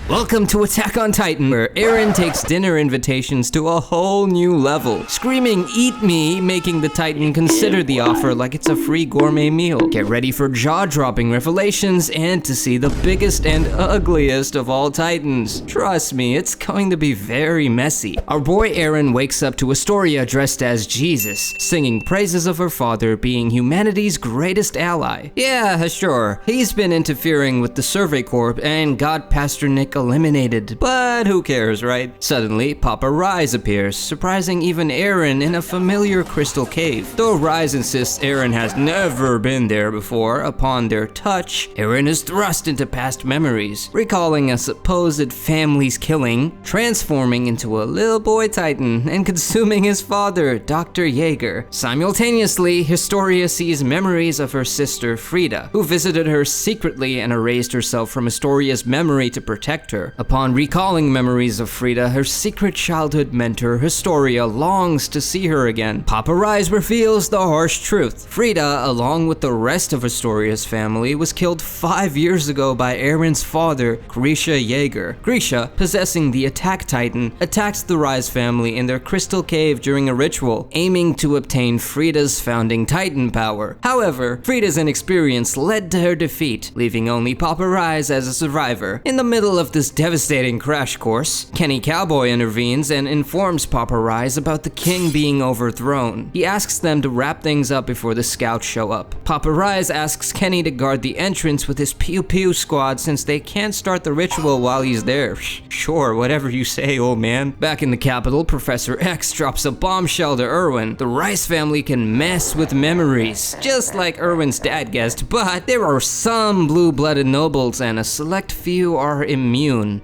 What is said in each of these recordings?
Welcome to Attack on Titan, where Eren takes dinner invitations to a whole new level, screaming "Eat me," making the Titan consider the offer like it's a free gourmet meal. Get ready for jaw-dropping revelations and to see the biggest and ugliest of all Titans. Trust me, it's going to be very messy. Our boy Eren wakes up to Historia dressed as Jesus, singing praises of her father being humanity's greatest ally. Yeah, sure, he's been interfering with the Survey Corps and got Pastor Nick eliminated, but who cares, right? Suddenly, Papa Rise appears, surprising even Eren in a familiar crystal cave. Though Rise insists Eren has never been there before, upon their touch, Eren is thrust into past memories, recalling a supposed family's killing, transforming into a little boy Titan, and consuming his father, Dr. Jaeger. Simultaneously, Historia sees memories of her sister, Frida, who visited her secretly and erased herself from Historia's memory to protect her. Upon recalling memories of Frida, her secret childhood mentor, Historia, longs to see her again. Papa Rise reveals the harsh truth. Frida, along with the rest of Historia's family, was killed 5 years ago by Eren's father, Grisha Jaeger. Grisha, possessing the Attack Titan, attacks the Rise family in their crystal cave during a ritual, aiming to obtain Frida's founding Titan power. However, Frida's inexperience led to her defeat, leaving only Papa Rise as a survivor. In the middle of this devastating crash course, Kenny Cowboy intervenes and informs Papa Rise about the king being overthrown. He asks them to wrap things up before the scouts show up. Papa Rise asks Kenny to guard the entrance with his Pew Pew squad since they can't start the ritual while he's there. Sure, whatever you say, old man. Back in the capital, Professor X drops a bombshell to Erwin. The Rice family can mess with memories, just like Erwin's dad guessed, but there are some blue-blooded nobles and a select few are immune.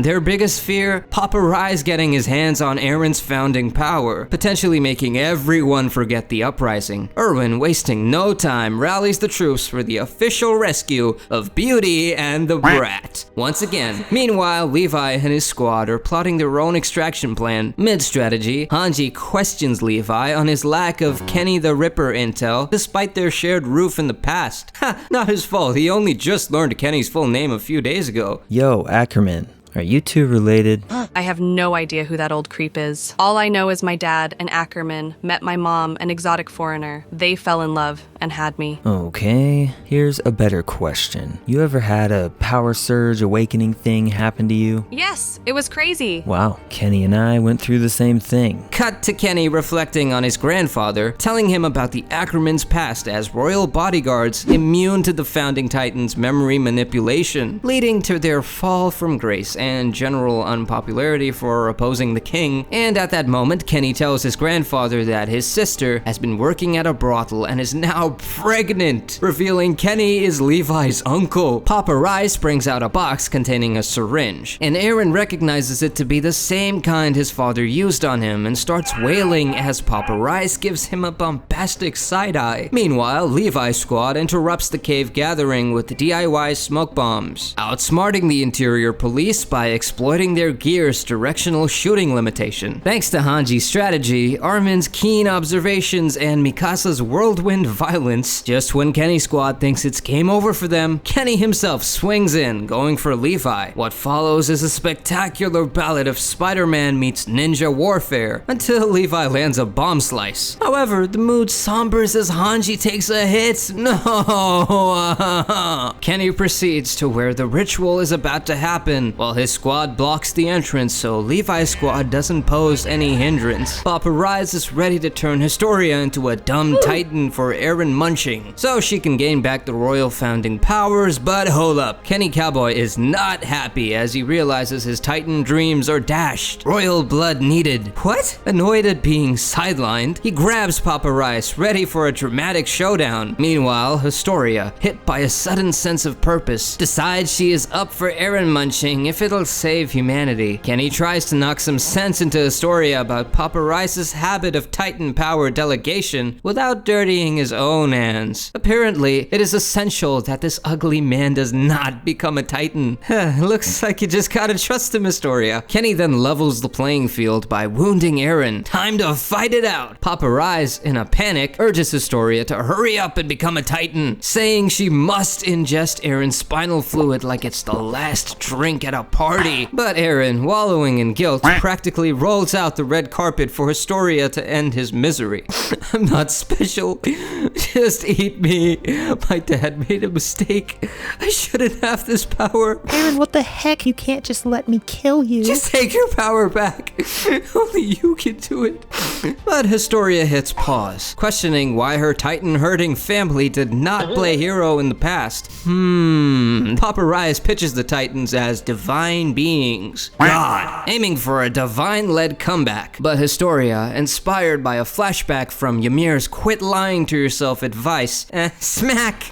Their biggest fear? Papa Rise getting his hands on Eren's founding power, potentially making everyone forget the uprising. Erwin, wasting no time, rallies the troops for the official rescue of Beauty and the Brat. Once again. Meanwhile, Levi and his squad are plotting their own extraction plan. Mid-strategy, Hanji questions Levi on his lack of Kenny the Ripper intel, despite their shared roof in the past. Ha, not his fault, he only just learned Kenny's full name a few days ago. Yo, Ackerman, are you two related? I have no idea who that old creep is. All I know is my dad and Ackerman met my mom, an exotic foreigner. They fell in love and had me. Okay, here's a better question. You ever had a power surge awakening thing happen to you? Yes, it was crazy. Wow, Kenny and I went through the same thing. Cut to Kenny reflecting on his grandfather, telling him about the Ackerman's past as royal bodyguards immune to the founding Titan's memory manipulation, leading to their fall from grace and general unpopularity for opposing the king. And at that moment, Kenny tells his grandfather that his sister has been working at a brothel and is now pregnant, revealing Kenny is Levi's uncle. Papa Rice brings out a box containing a syringe, and Eren recognizes it to be the same kind his father used on him and starts wailing as Papa Rice gives him a bombastic side-eye. Meanwhile, Levi's squad interrupts the cave gathering with DIY smoke bombs, outsmarting the interior police by exploiting their gear's directional shooting limitation. Thanks to Hanji's strategy, Armin's keen observations, and Mikasa's whirlwind violence, just when Kenny's squad thinks it's game over for them, Kenny himself swings in, going for Levi. What follows is a spectacular ballad of Spider-Man meets ninja warfare, until Levi lands a bomb slice. However, the mood sombers as Hanji takes a hit. No! Kenny proceeds to where the ritual is about to happen, while his squad blocks the entrance so Levi's squad doesn't pose any hindrance. Papa Rise is ready to turn Historia into a dumb Titan for Eren munching, so she can gain back the royal founding powers, but hold up. Kenny Cowboy is not happy as he realizes his Titan dreams are dashed. Royal blood needed. What? Annoyed at being sidelined, he grabs Papa Rice, ready for a dramatic showdown. Meanwhile, Historia, hit by a sudden sense of purpose, decides she is up for Eren munching if it it'll save humanity. Kenny tries to knock some sense into Historia about Papa Rice's habit of Titan power delegation without dirtying his own hands. Apparently, it is essential that this ugly man does not become a Titan. Looks like you just gotta trust him, Historia. Kenny then levels the playing field by wounding Eren. Time to fight it out. Papa Rice, in a panic, urges Historia to hurry up and become a Titan, saying she must ingest Eren's spinal fluid like it's the last drink at a party. But Eren, wallowing in guilt, practically rolls out the red carpet for Historia to end his misery. I'm not special. Just eat me. My dad made a mistake. I shouldn't have this power. Eren, what the heck? You can't just let me kill you. Just take your power back. Only you can do it. But Historia hits pause, questioning why her Titan-herding family did not play hero in the past. Papa Rice pitches the Titans as divine beings. God, aiming for a divine-led comeback. But Historia, inspired by a flashback from Ymir's quit lying to yourself advice, smack!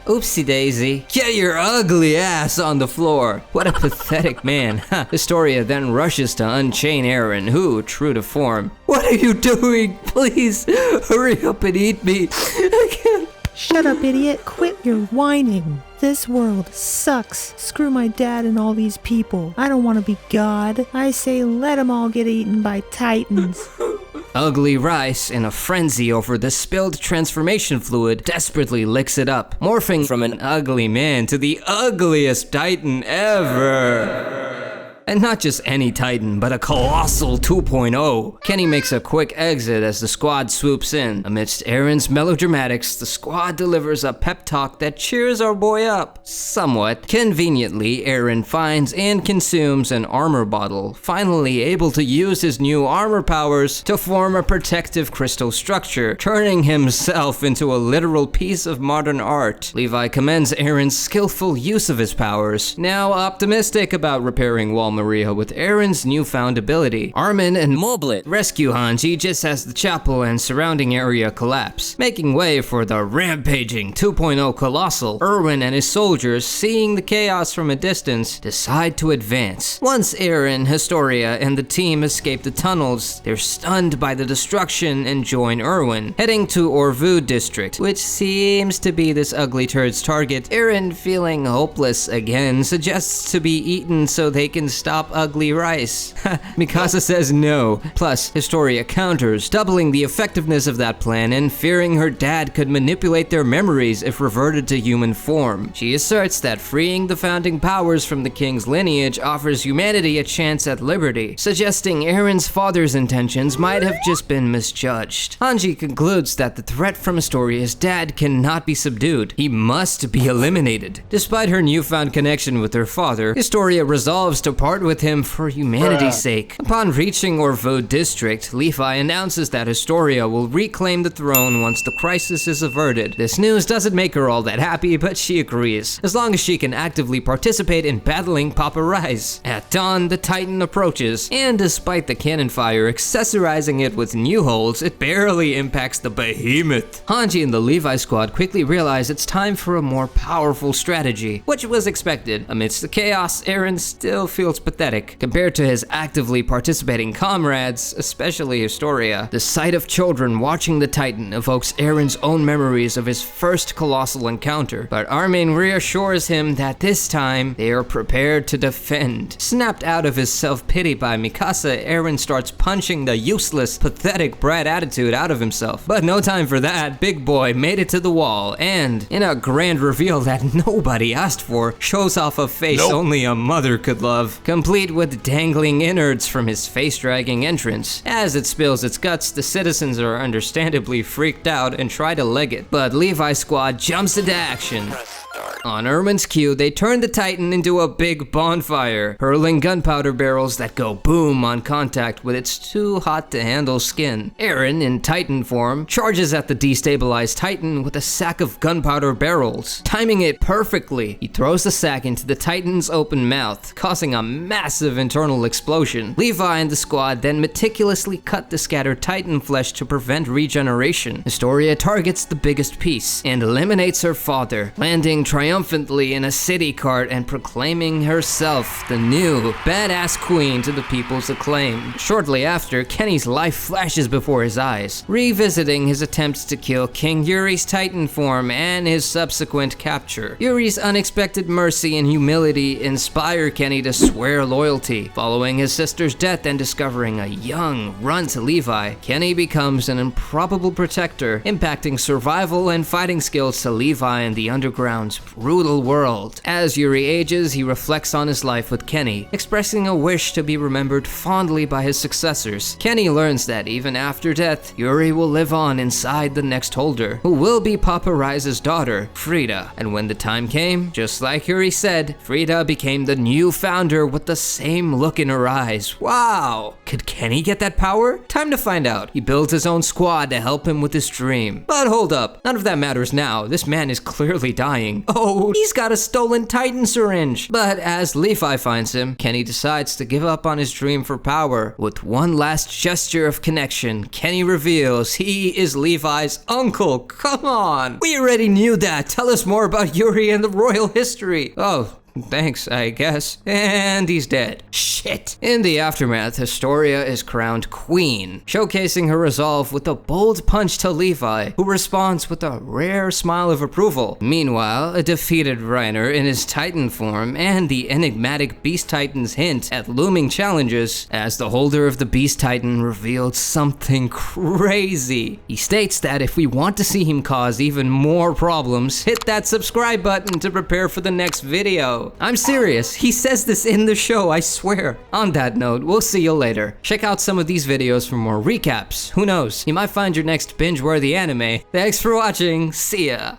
Oopsie daisy. Get your ugly ass on the floor. What a pathetic man. Historia then rushes to unchain Eren, who, true to form, what are you doing? Please, hurry up and eat me. I can't. Shut up, idiot. Quit your whining. This world sucks. Screw my dad and all these people. I don't want to be God. I say let them all get eaten by Titans. Ugly Rice, in a frenzy over the spilled transformation fluid, desperately licks it up, morphing from an ugly man to the ugliest Titan ever. And not just any Titan, but a Colossal 2.0. Kenny makes a quick exit as the squad swoops in. Amidst Eren's melodramatics, the squad delivers a pep talk that cheers our boy up. Somewhat. Conveniently, Eren finds and consumes an armor bottle, finally able to use his new armor powers to form a protective crystal structure, turning himself into a literal piece of modern art. Levi commends Eren's skillful use of his powers, now optimistic about repairing Wall Maria with Eren's newfound ability. Armin and Moblet rescue Hanji just as the chapel and surrounding area collapse, making way for the rampaging 2.0 Colossal. Erwin and his soldiers, seeing the chaos from a distance, decide to advance. Once Eren, Historia, and the team escape the tunnels, they're stunned by the destruction and join Erwin, heading to Orvu district, which seems to be this ugly turd's target. Eren, feeling hopeless again, suggests to be eaten so they can stop Ugly Rice. Mikasa says no. Plus, Historia counters, doubling the effectiveness of that plan and fearing her dad could manipulate their memories if reverted to human form. She asserts that freeing the founding powers from the king's lineage offers humanity a chance at liberty, suggesting Eren's father's intentions might have just been misjudged. Hanji concludes that the threat from Historia's dad cannot be subdued. He must be eliminated. Despite her newfound connection with her father, Historia resolves to part with him for humanity's sake. Upon reaching Orvu district, Levi announces that Historia will reclaim the throne once the crisis is averted. This news doesn't make her all that happy, but she agrees, as long as she can actively participate in battling Papa Rice. At dawn, the Titan approaches, and despite the cannon fire accessorizing it with new holes, it barely impacts the behemoth. Hanji and the Levi squad quickly realize it's time for a more powerful strategy, which was expected. Amidst the chaos, Eren still feels pathetic compared to his actively participating comrades, especially Historia. The sight of children watching the Titan evokes Eren's own memories of his first colossal encounter, but Armin reassures him that this time they are prepared to defend. Snapped out of his self-pity by Mikasa, Eren starts punching the useless, pathetic Brat attitude out of himself. But no time for that, Big Boy made it to the wall and, in a grand reveal that nobody asked for, shows off a face only a mother could love, complete with dangling innards from his face-dragging entrance. As it spills its guts, the citizens are understandably freaked out and try to leg it, but Levi's squad jumps into action. On Erwin's cue, they turn the Titan into a big bonfire, hurling gunpowder barrels that go boom on contact with its too-hot-to-handle skin. Eren, in Titan form, charges at the destabilized Titan with a sack of gunpowder barrels. Timing it perfectly, he throws the sack into the Titan's open mouth, causing a massive internal explosion. Levi and the squad then meticulously cut the scattered Titan flesh to prevent regeneration. Historia targets the biggest piece and eliminates her father, landing triumphantly triumphantly in a city cart and proclaiming herself the new badass queen to the people's acclaim. Shortly after, Kenny's life flashes before his eyes, revisiting his attempts to kill King Yuri's Titan form and his subsequent capture. Yuri's unexpected mercy and humility inspire Kenny to swear loyalty. Following his sister's death and discovering a young runt Levi, Kenny becomes an improbable protector, impacting survival and fighting skills to Levi in the underground's brutal world. As Yuri ages, he reflects on his life with Kenny, expressing a wish to be remembered fondly by his successors. Kenny learns that even after death, Yuri will live on inside the next holder, who will be Papa Rise's daughter, Frida. And when the time came, just like Yuri said, Frida became the new founder with the same look in her eyes. Wow! Could Kenny get that power? Time to find out. He builds his own squad to help him with his dream. But hold up, none of that matters now. This man is clearly dying. Oh, he's got a stolen Titan syringe. But as Levi finds him, Kenny decides to give up on his dream for power. With one last gesture of connection, Kenny reveals he is Levi's uncle. Come on! We already knew that. Tell us more about Yuri and the royal history. Oh, thanks, I guess. And he's dead. Shit. In the aftermath, Historia is crowned queen, showcasing her resolve with a bold punch to Levi, who responds with a rare smile of approval. Meanwhile, a defeated Reiner in his Titan form and the enigmatic Beast Titans hint at looming challenges as the holder of the Beast Titan revealed something crazy. He states that if we want to see him cause even more problems, hit that subscribe button to prepare for the next video. I'm serious, he says this in the show, I swear. On that note, we'll see you later. Check out some of these videos for more recaps. Who knows, you might find your next binge-worthy anime. Thanks for watching, see ya!